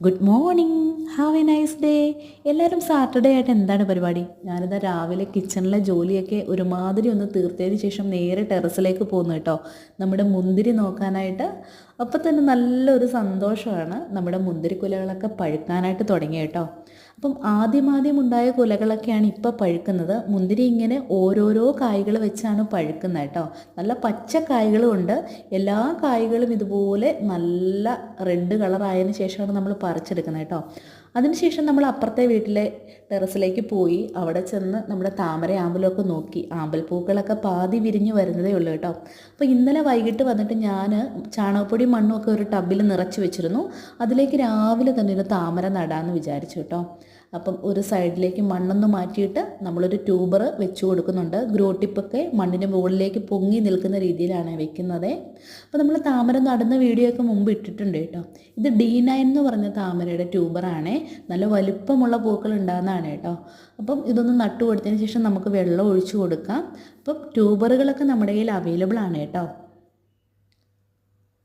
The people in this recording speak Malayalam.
Good morning, have A nice day. എല്ലാവരും സാറ്റർഡേ ആയിട്ട് എന്താണ് പരിപാടി? ഞാനിതാ രാവിലെ കിച്ചണിലെ ജോലിയൊക്കെ ഒരുമാതിരി ഒന്ന് തീർത്തതിന് ശേഷം നേരെ ടെറസിലേക്ക് പോകുന്നു കേട്ടോ, നമ്മുടെ മുന്തിരി നോക്കാനായിട്ട്. അപ്പോൾ തന്നെ നല്ലൊരു സന്തോഷമാണ്. നമ്മുടെ മുന്തിരിക്കുലകളൊക്കെ പഴുക്കാനായിട്ട് തുടങ്ങി കേട്ടോ. അപ്പം ആദ്യം ഉണ്ടായ കുലകളൊക്കെയാണ് ഇപ്പോൾ പഴുക്കുന്നത്. മുന്തിരി ഇങ്ങനെ ഓരോരോ കായ്കൾ വെച്ചാണ് പഴുക്കുന്നത് കേട്ടോ. നല്ല പച്ച കായ്കളും ഉണ്ട്. എല്ലാ കായ്കളും ഇതുപോലെ നല്ല റെഡ് കളറായതിന് ശേഷമാണ് നമ്മൾ പറിച്ചെടുക്കുന്നത് കേട്ടോ. അതിനുശേഷം നമ്മൾ അപ്പുറത്തെ വീട്ടിലെ ടെറസിലേക്ക് പോയി അവിടെ ചെന്ന് നമ്മുടെ താമര ആമ്പലൊക്കെ നോക്കി. ആമ്പൽപ്പൂക്കളൊക്കെ പാതി വിരിഞ്ഞ് വരുന്നതേ ഉള്ളൂ കേട്ടോ. അപ്പോൾ ഇന്നലെ വൈകിട്ട് വന്നിട്ട് ഞാൻ ചാണകപ്പൊടി മണ്ണും ഒക്കെ ഒരു ടബിൽ നിറച്ച് വെച്ചിരുന്നു. അതിലേക്ക് രാവിലെ തന്നെ ഒരു താമര നടാമെന്ന് വിചാരിച്ചു കേട്ടോ. അപ്പം ഒരു സൈഡിലേക്ക് മണ്ണൊന്ന് മാറ്റിയിട്ട് നമ്മളൊരു ട്യൂബർ വെച്ച് കൊടുക്കുന്നുണ്ട്. ഗ്രോ ടിപ്പൊക്കെ മണ്ണിന് മുകളിലേക്ക് പൊങ്ങി നിൽക്കുന്ന രീതിയിലാണ് വെക്കുന്നത്. അപ്പോൾ നമ്മൾ താമര നടുന്ന വീഡിയോ ഒക്കെ മുമ്പ് ഇട്ടിട്ടുണ്ട് കേട്ടോ. ഇത് D9 എന്ന് പറഞ്ഞ താമരയുടെ ട്യൂബറാണേ. നല്ല വലുപ്പമുള്ള പൂക്കൾ ഉണ്ടാകുന്നതാണ് കേട്ടോ. അപ്പം ഇതൊന്ന് നട്ടു കൊടുത്തതിന് ശേഷം നമുക്ക് വെള്ളം ഒഴിച്ചു കൊടുക്കാം. അപ്പം ട്യൂബറുകളൊക്കെ നമ്മുടെ കയ്യിൽ അവൈലബിൾ ആണ് കേട്ടോ.